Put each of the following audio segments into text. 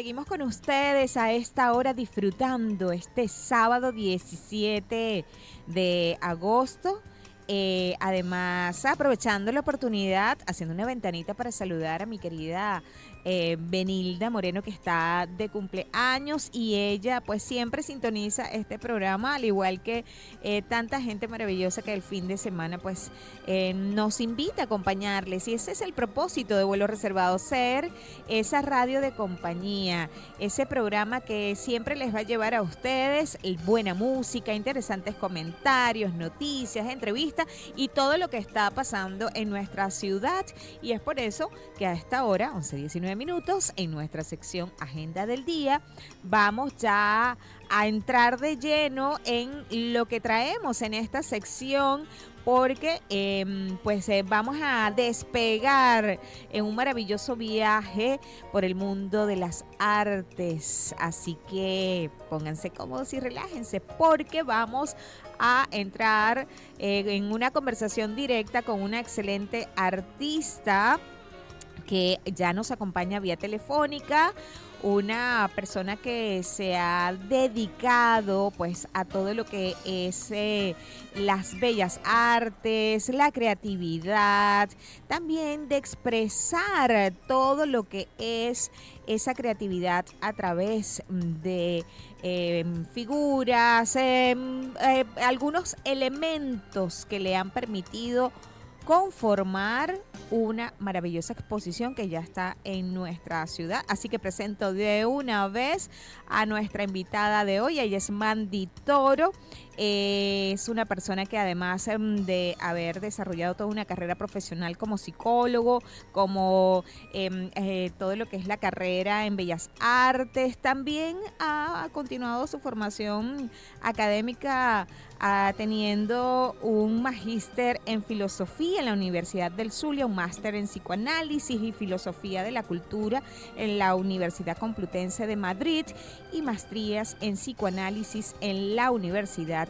Seguimos con ustedes a esta hora disfrutando este sábado 17 de agosto. Además, aprovechando la oportunidad, haciendo una ventanita para saludar a mi querida Benilda Moreno, que está de cumpleaños, y ella pues siempre sintoniza este programa, al igual que tanta gente maravillosa que el fin de semana pues nos invita a acompañarles. Y ese es el propósito de Vuelo Reservado, ser esa radio de compañía, ese programa que siempre les va a llevar a ustedes buena música, interesantes comentarios, noticias, entrevistas y todo lo que está pasando en nuestra ciudad. Y es por eso que a esta hora, 11:19 en nuestra sección Agenda del Día, vamos ya a entrar de lleno en lo que traemos en esta sección, porque vamos a despegar en un maravilloso viaje por el mundo de las artes. Así que pónganse cómodos y relájense, porque vamos a entrar en una conversación directa con una excelente artista que ya nos acompaña vía telefónica, una persona que se ha dedicado pues a todo lo que es las bellas artes, la creatividad, también de expresar todo lo que es esa creatividad a través de figuras, algunos elementos que le han permitido conformar una maravillosa exposición que ya está en nuestra ciudad. Así que presento de una vez a nuestra invitada de hoy. Ella es Mandy Toro. Es una persona que además de haber desarrollado toda una carrera profesional como psicólogo, como todo lo que es la carrera en Bellas Artes, también ha continuado su formación académica teniendo un magíster en filosofía en la Universidad del Zulia, un máster en psicoanálisis y filosofía de la cultura en la Universidad Complutense de Madrid y maestrías en psicoanálisis en la Universidad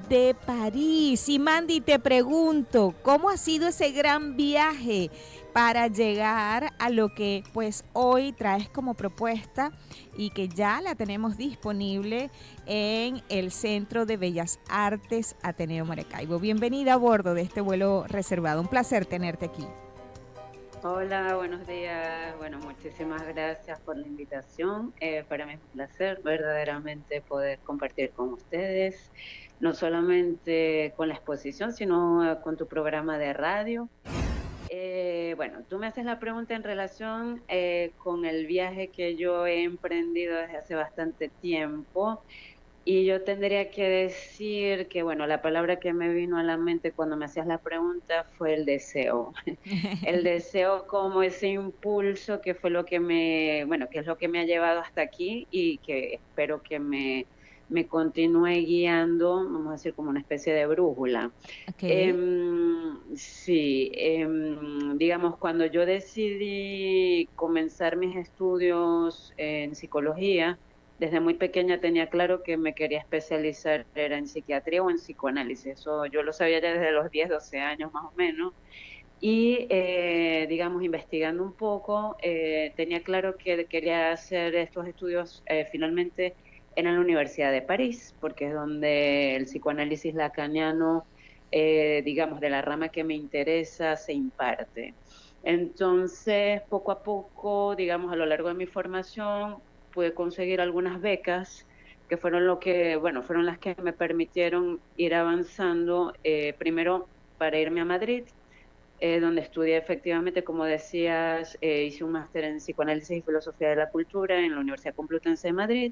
de París. Y Mandy, te pregunto, ¿cómo ha sido ese gran viaje para llegar a lo que pues hoy traes como propuesta y que ya la tenemos disponible en el Centro de Bellas Artes Ateneo Maracaibo? Bienvenida a bordo de este vuelo reservado. Un placer tenerte aquí. Hola, buenos días. Bueno, muchísimas gracias por la invitación. Para mí es un placer verdaderamente poder compartir con ustedes, no solamente con la exposición, sino con tu programa de radio. Bueno, tú me haces la pregunta en relación con el viaje que yo he emprendido desde hace bastante tiempo. Y yo tendría que decir que, bueno, la palabra que me vino a la mente cuando me hacías la pregunta fue el deseo. El deseo como ese impulso que fue lo que bueno, que es lo que me ha llevado hasta aquí y que espero que me continúe guiando, vamos a decir, como una especie de brújula. Ok. Sí, digamos, cuando yo decidí comenzar mis estudios en psicología, desde muy pequeña tenía claro que me quería especializar era en psiquiatría o en psicoanálisis. Eso yo lo sabía ya desde los 10, 12 años más o menos. Y, digamos, investigando un poco, tenía claro que quería hacer estos estudios finalmente en la Universidad de París, porque es donde el psicoanálisis lacaniano, digamos, de la rama que me interesa, se imparte. Entonces, poco a poco, digamos, a lo largo de mi formación, pude conseguir algunas becas que fueron lo que, bueno, fueron las que me permitieron ir avanzando, primero para irme a Madrid, donde estudié efectivamente, como decías, hice un máster en psicoanálisis y filosofía de la cultura en la Universidad Complutense de Madrid,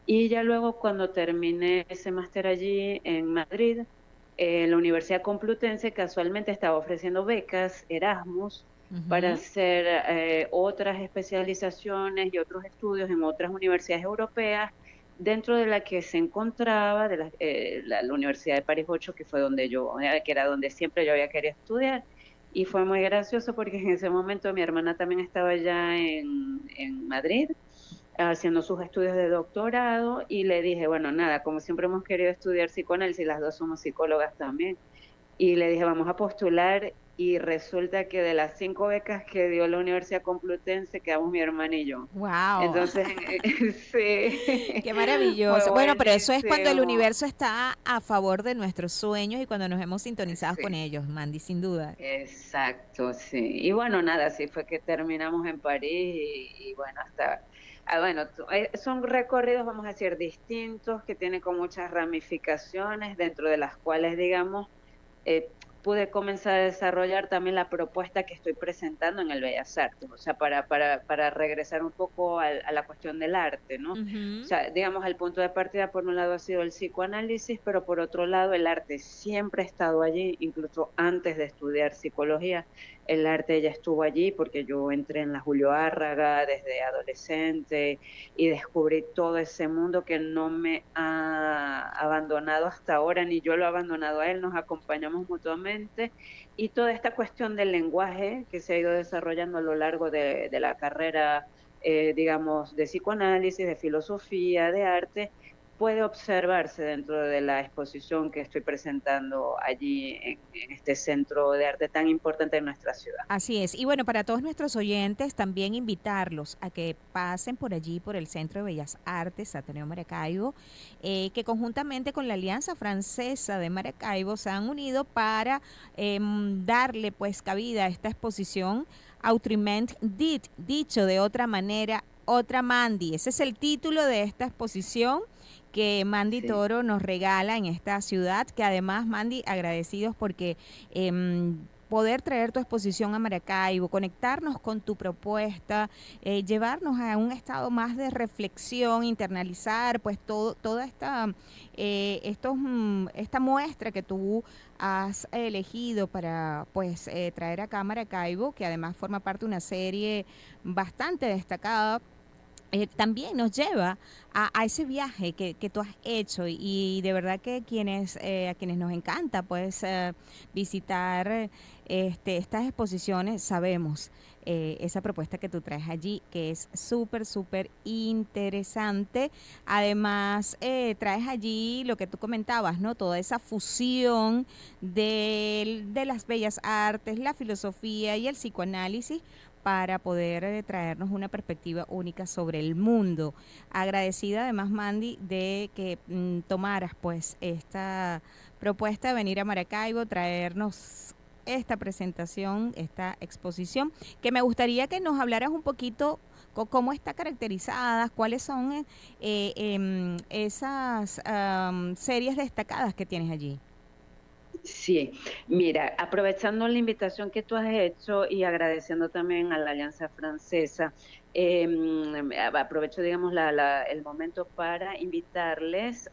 y ya luego cuando terminé ese máster allí en Madrid, la Universidad Complutense casualmente estaba ofreciendo becas Erasmus para Ujú. hacer otras especializaciones y otros estudios en otras universidades europeas, dentro de la que se encontraba la Universidad de París 8, que fue donde que era donde siempre yo había querido estudiar. Y fue muy gracioso porque en ese momento mi hermana también estaba ya en Madrid haciendo sus estudios de doctorado y le dije, bueno, nada, como siempre hemos querido estudiar psicoanálisis, las dos somos psicólogas también, y le dije, vamos a postular, y resulta que de las 5 becas que dio la Universidad Complutense quedamos mi hermana y yo. Wow. Entonces, sí, Qué fue maravilloso. Bueno, pero eso es cuando el buenísimo. universo está a favor de nuestros sueños y cuando nos hemos sintonizado con Sí, ellos, Mandy, sin duda. exacto, sí. Y bueno, nada, así fue que terminamos en París y bueno, hasta, bueno, son recorridos, vamos a decir, distintos, que tienen con muchas ramificaciones, dentro de las cuales, digamos, eh, pude comenzar a desarrollar también la propuesta que estoy presentando en el Bellas Artes, o sea, para regresar un poco a la cuestión del arte, ¿no? O Ujú. sea, digamos, el punto de partida por un lado ha sido el psicoanálisis, pero por otro lado el arte siempre ha estado allí, incluso antes de estudiar psicología, el arte ya estuvo allí porque yo entré en la Julio Árraga desde adolescente y descubrí todo ese mundo que no me ha abandonado hasta ahora, ni yo lo he abandonado a él, nos acompañamos mutuamente y toda esta cuestión del lenguaje que se ha ido desarrollando a lo largo de la carrera, digamos, de psicoanálisis, de filosofía, de arte, puede observarse dentro de la exposición que estoy presentando allí en este centro de arte tan importante en nuestra ciudad. Así es. Y bueno, para todos nuestros oyentes, también invitarlos a que pasen por allí, por el Centro de Bellas Artes, Ateneo Maracaibo, que conjuntamente con la Alianza Francesa de Maracaibo se han unido para darle pues cabida a esta exposición Autrement dit, dicho de otra manera, otra Mandy. Ese es el título de esta exposición que Mandy Sí. Toro nos regala en esta ciudad, que además, Mandy, agradecidos porque poder traer tu exposición a Maracaibo, conectarnos con tu propuesta, llevarnos a un estado más de reflexión, internalizar pues toda esta muestra que tú has elegido para pues traer acá a Maracaibo, que además forma parte de una serie bastante destacada, también nos lleva a ese viaje que tú has hecho y de verdad que a quienes nos encanta pues visitar estas exposiciones sabemos esa propuesta que tú traes allí que es súper súper interesante. Además traes allí lo que tú comentabas, ¿no? Toda esa fusión de las bellas artes, la filosofía y el psicoanálisis para poder traernos una perspectiva única sobre el mundo. Agradecida además, Mandy, de que tomaras pues esta propuesta de venir a Maracaibo, traernos esta presentación, esta exposición, que me gustaría que nos hablaras un poquito cómo está caracterizada, cuáles son esas series destacadas que tienes allí. Sí, mira, aprovechando la invitación que tú has hecho y agradeciendo también a la Alianza Francesa, aprovecho, digamos, el momento para invitarles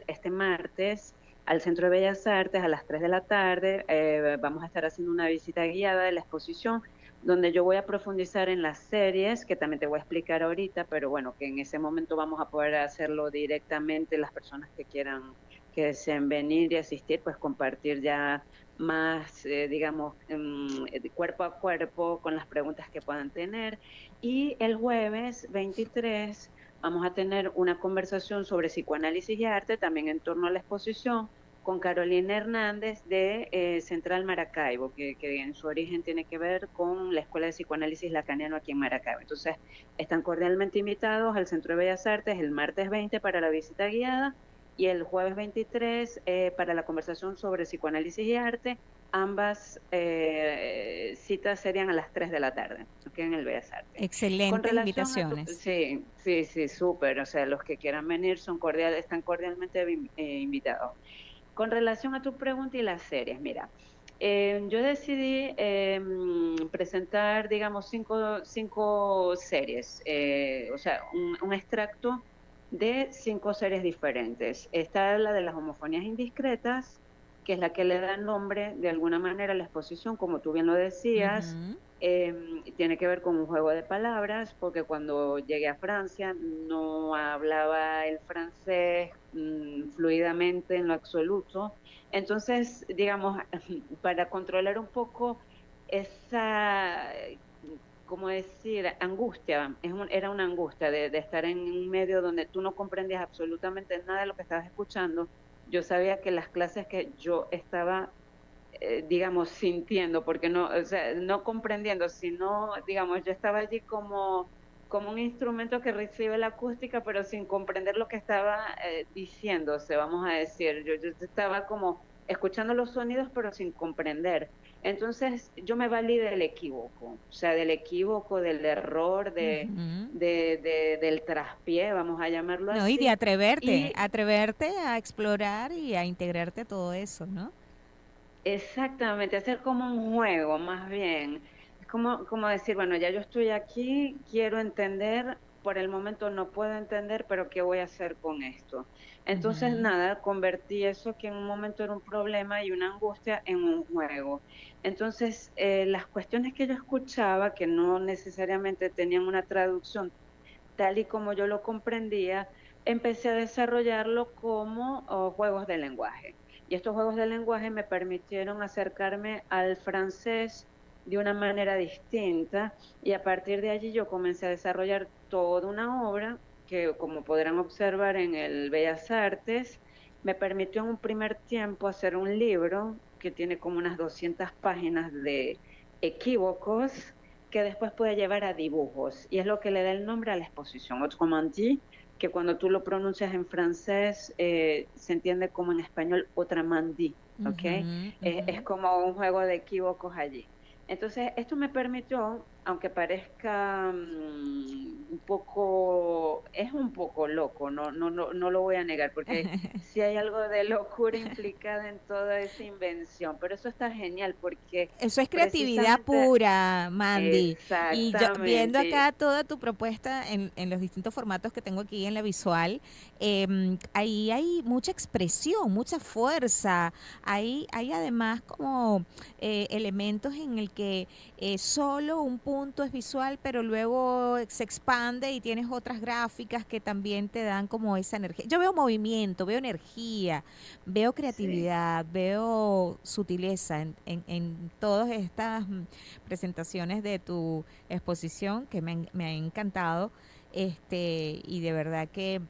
este martes al Centro de Bellas Artes a las 3 de la tarde. Vamos a estar haciendo una visita guiada de la exposición donde yo voy a profundizar en las series, que también te voy a explicar ahorita, pero bueno, que en ese momento vamos a poder hacerlo directamente las personas que deseen venir y asistir, pues compartir ya más, digamos, cuerpo a cuerpo con las preguntas que puedan tener. Y el jueves 23 vamos a tener una conversación sobre psicoanálisis y arte, también en torno a la exposición, con Carolina Hernández de Central Maracaibo, que en su origen tiene que ver con la Escuela de Psicoanálisis Lacaniano aquí en Maracaibo. Entonces, están cordialmente invitados al Centro de Bellas Artes el martes 20 para la visita guiada y el jueves 23 para la conversación sobre psicoanálisis y arte. Ambas citas serían a las 3 de la tarde, aquí en el Bellas Artes. Con Excelentes relación a tu... invitaciones. Sí, sí, sí, súper. O sea, los que quieran venir están cordialmente invitados. Con relación a tu pregunta y las series, mira, yo decidí presentar, digamos, cinco series, o sea, un extracto de 5 series diferentes. Está la de las homofonías indiscretas, que es la que le da nombre de alguna manera a la exposición, como tú bien lo decías. Ujú. Tiene que ver con un juego de palabras, porque cuando llegué a Francia no hablaba el francés fluidamente en lo absoluto. Entonces, digamos, para controlar un poco esa, como decir, angustia, era una angustia de estar en un medio donde tú no comprendías absolutamente nada de lo que estabas escuchando. Yo sabía que las clases que yo estaba digamos, sintiendo, porque no, o sea, no comprendiendo, sino, digamos, yo estaba allí como un instrumento que recibe la acústica, pero sin comprender lo que estaba diciéndose, vamos a decir. Yo estaba como escuchando los sonidos, pero sin comprender. Entonces, yo me valí del equívoco, o sea, del equívoco, del error, Ujú. del traspié, vamos a llamarlo No, y de así. atreverte, Y atreverte a explorar y a integrarte a todo eso, ¿no? exactamente, hacer como un juego, más bien. Es como decir, bueno, ya yo estoy aquí, quiero entender, por el momento no puedo entender, pero ¿qué voy a hacer con esto? Entonces, Ujú. nada, convertí eso que en un momento era un problema y una angustia en un juego. Entonces, las cuestiones que yo escuchaba, que no necesariamente tenían una traducción tal y como yo lo comprendía, empecé a desarrollarlo como juegos de lenguaje. Y estos juegos de lenguaje me permitieron acercarme al francés de una manera distinta y a partir de allí yo comencé a desarrollar toda una obra que, como podrán observar en el Bellas Artes, me permitió en un primer tiempo hacer un libro que tiene como unas 200 páginas de equívocos que después puede llevar a dibujos y es lo que le da el nombre a la exposición. Autrement dit, que cuando tú lo pronuncias en francés se entiende como en español autrement dit, ¿ok? Ujú, Es ujú. como un juego de equívocos allí. Entonces, esto me permitió, aunque parezca un poco, es un poco loco, no lo voy a negar, porque sí hay algo de locura implicada en toda esa invención, pero eso está genial porque Eso es creatividad precisamente, pura, Mandy. Y yo viendo exactamente, acá toda tu propuesta en los distintos formatos que tengo aquí en la visual, ahí hay mucha expresión, mucha fuerza. Hay además como elementos en el que solo un punto es visual, pero luego se expande y tienes otras gráficas que también te dan como esa energía. Yo veo movimiento, veo energía, veo sí. creatividad, veo sutileza en todas estas presentaciones de tu exposición que me ha encantado. Y de verdad que,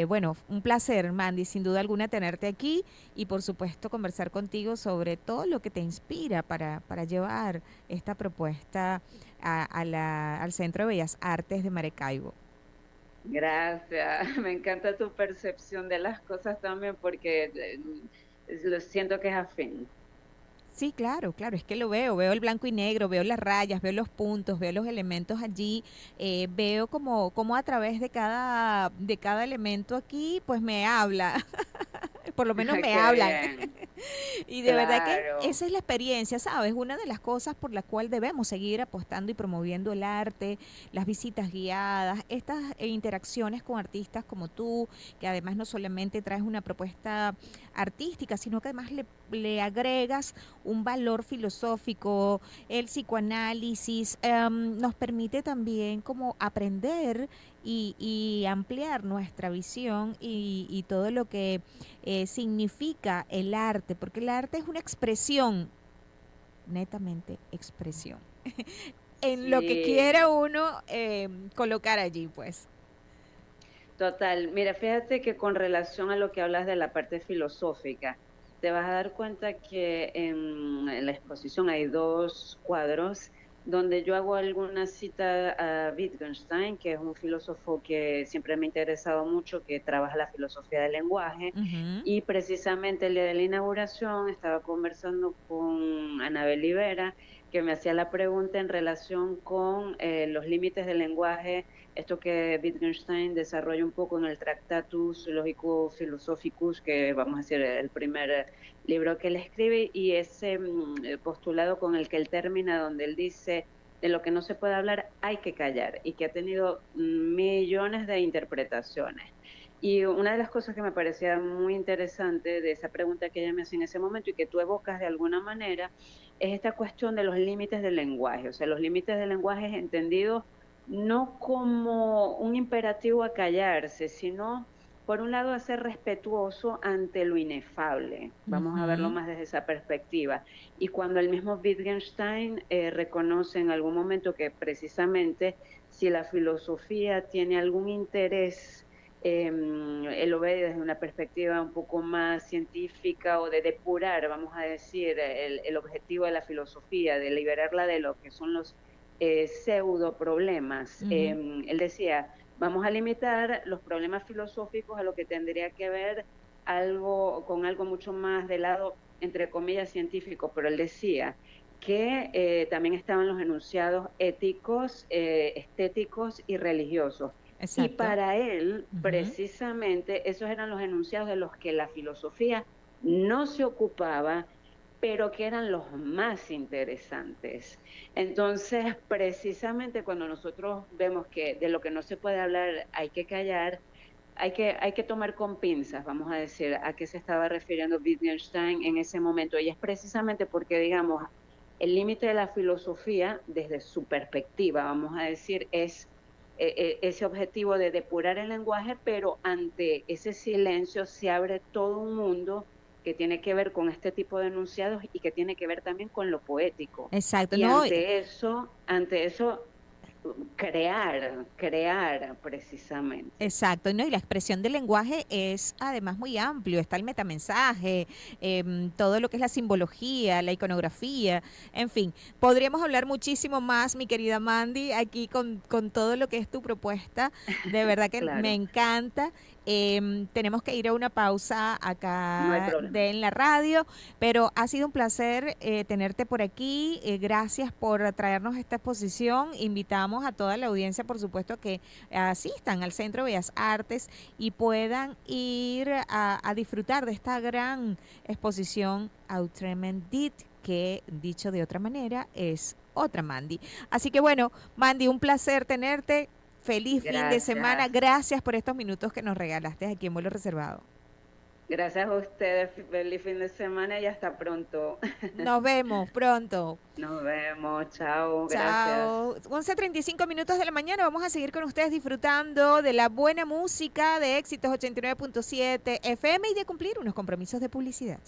bueno, un placer, Mandy, sin duda alguna tenerte aquí y por supuesto conversar contigo sobre todo lo que te inspira para llevar esta propuesta al Centro de Bellas Artes de Maracaibo. Gracias, me encanta tu percepción de las cosas también porque lo siento que es afín. Sí, claro, claro, es que lo veo, veo el blanco y negro, veo las rayas, veo los puntos, veo los elementos allí, veo como a través de cada elemento aquí, pues me habla, por lo menos me Qué hablan. bien, Y de verdad que claro. esa es la experiencia, ¿sabes? Una de las cosas por la cual debemos seguir apostando y promoviendo el arte, las visitas guiadas, estas interacciones con artistas como tú, que además no solamente traes una propuesta artística, sino que además le agregas un valor filosófico, el psicoanálisis, nos permite también como aprender y ampliar nuestra visión y todo lo que significa el arte, porque el arte es una expresión, netamente expresión, en lo que quiera Sí, uno colocar allí, pues. total. Mira, fíjate que con relación a lo que hablas de la parte filosófica, te vas a dar cuenta que en la exposición hay dos cuadros donde yo hago alguna cita a Wittgenstein, que es un filósofo que siempre me ha interesado mucho, que trabaja la filosofía del lenguaje, Ujú. y precisamente el día de la inauguración estaba conversando con Anabel Rivera, que me hacía la pregunta en relación con los límites del lenguaje, esto que Wittgenstein desarrolla un poco en el Tractatus Logico-Philosophicus, que vamos a decir el primer libro que él escribe, y ese postulado con el que él termina, donde él dice, de lo que no se puede hablar hay que callar, y que ha tenido millones de interpretaciones. Y una de las cosas que me parecía muy interesante de esa pregunta que ella me hace en ese momento y que tú evocas de alguna manera, es esta cuestión de los límites del lenguaje, o sea, los límites del lenguaje entendidos no como un imperativo a callarse, sino por un lado a ser respetuoso ante lo inefable. Vamos a verlo Ujú. más desde esa perspectiva. Y cuando el mismo Wittgenstein reconoce en algún momento que precisamente si la filosofía tiene algún interés él lo ve desde una perspectiva un poco más científica o de depurar, vamos a decir, el objetivo de la filosofía, de liberarla de lo que son los pseudo problemas. Ujú. Él decía, vamos a limitar los problemas filosóficos a lo que tendría que ver algo con algo mucho más del lado, entre comillas, científico, pero él decía que también estaban los enunciados éticos, estéticos y religiosos. Y Exacto. para él, Ujú. precisamente, esos eran los enunciados de los que la filosofía no se ocupaba, pero que eran los más interesantes. Entonces, precisamente cuando nosotros vemos que de lo que no se puede hablar hay que callar, hay que tomar con pinzas, vamos a decir, a qué se estaba refiriendo Wittgenstein en ese momento. Y es precisamente porque, digamos, el límite de la filosofía, desde su perspectiva, vamos a decir, es ese objetivo de depurar el lenguaje, pero ante ese silencio se abre todo un mundo que tiene que ver con este tipo de enunciados y que tiene que ver también con lo poético. Exacto, Y no, ante eso, crear precisamente. exacto, ¿no? Y la expresión del lenguaje es además muy amplio. Está el metamensaje, todo lo que es la simbología, la iconografía, en fin. Podríamos hablar muchísimo más, mi querida Mandy, aquí con todo lo que es tu propuesta. De verdad que me Claro, encanta. Tenemos que ir a una pausa no hay acá problema. en la radio, pero ha sido un placer tenerte por aquí. Gracias por traernos esta exposición. Invitamos a toda la audiencia, por supuesto, que asistan al Centro de Bellas Artes y puedan ir a disfrutar de esta gran exposición Outrement Dit, que dicho de otra manera es otra Mandy. Así que bueno, Mandy, un placer tenerte. Feliz fin de semana. Gracias. Gracias por estos minutos que nos regalaste aquí en Vuelo Reservado. Gracias a ustedes. Feliz fin de semana y hasta pronto. Nos vemos pronto. Nos vemos. Chao. Chao. Gracias. 11:35 de la mañana. Vamos a seguir con ustedes disfrutando de la buena música de Éxitos 89.7 FM y de cumplir unos compromisos de publicidad.